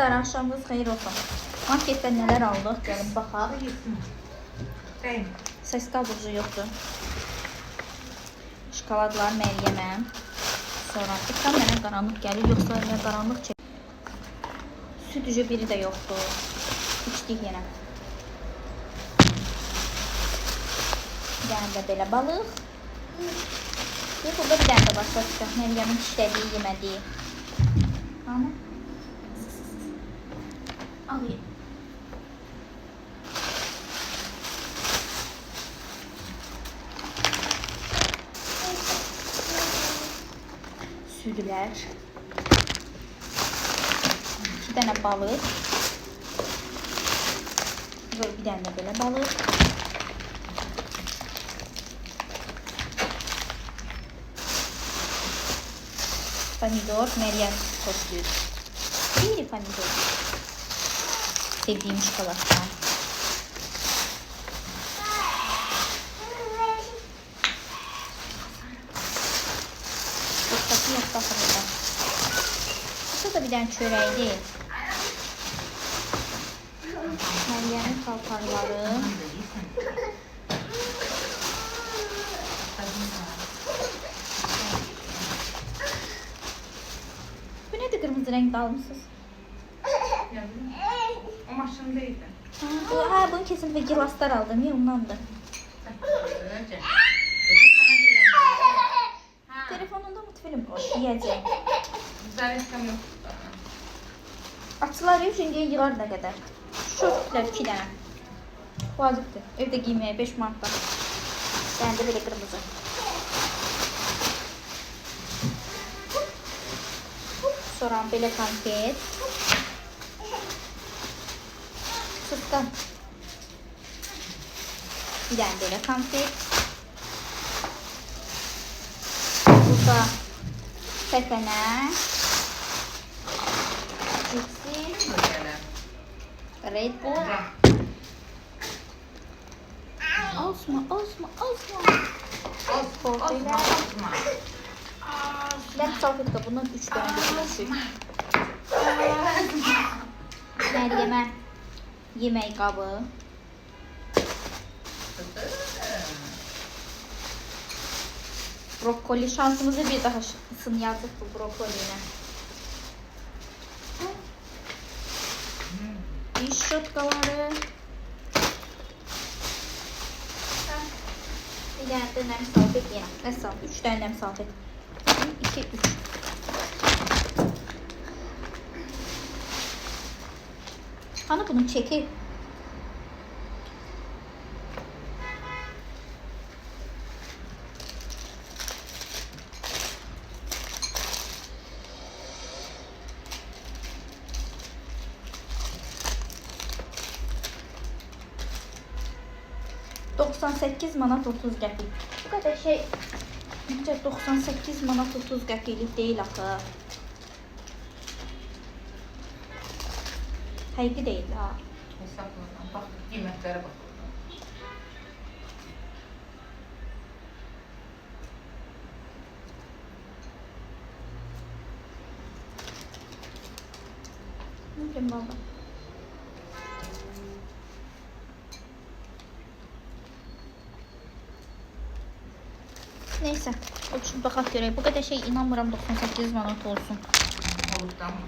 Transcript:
Dostlar, akşamınız xeyir olsun. Marketdən nələr aldıq? Gəlin baxaq. Səs qalıcı yoxdur. Şokoladlar Məryəmə. Sonra ekran mənə qaranlıq gəlir, yoxsa mənə qaranlıq çək. Süt ucu biri də yoxdur. İçdik yenə. Bir dənə də belə balıq. Burada bir dənə də başqa çıxaq. Məryəmin işlədiyi, yemədiyi. Tamam. Alayım. Südülər. 2 dənə balıq. Böyle bir dənə də belə balıq. Pomidor, Meryem topluyor. Bir pomidor. Sevdiğim çikolattan. Çikolatası yok da burada. Bu da bir tane çöreği değil. Meryem'in paltarları. Bu nedir, kırmızı renk almışsınız? O maşındaydı. Ha, bunu kesin ve gilaslar aldım ya, ondandı. Telefonunda mutfilm koy, yiyeceğim. Zarifkam yok. Açılar ev şimdi yığar ne kadar. Şortlar 2 tane. Vaciptir. Evde giymeye 5 markta. Yani de böyle kırmızı. Sonra böyle konfet. Sustan. Bir tane böyle konfet. Burada pepene. Cipsi. Red Bull. Osma. Portuyla. Ben salfetka bundan 3 tane götürmüşüm. Meryem'e yemek kabı. Brokoli, şansımızı bir daha yazdık bu brokoliyle. Diş şotkaları. Bir tane de nem salfet yine. Ne salfet? 3 tane nem salfet. 2, 3. Hani bunun çeki? $98 manat 30 qəpik. Bu kadar şey, 98 manat 30 qəpiklik değil axı. Həqiqi değil ha. Hesapladım. Bak, qiymətlere bak. Ne bileyim baba. Neyse, uçup baxaq görək. Bu qədər şey inanmıram 98 manat olsun. Oluktan mı?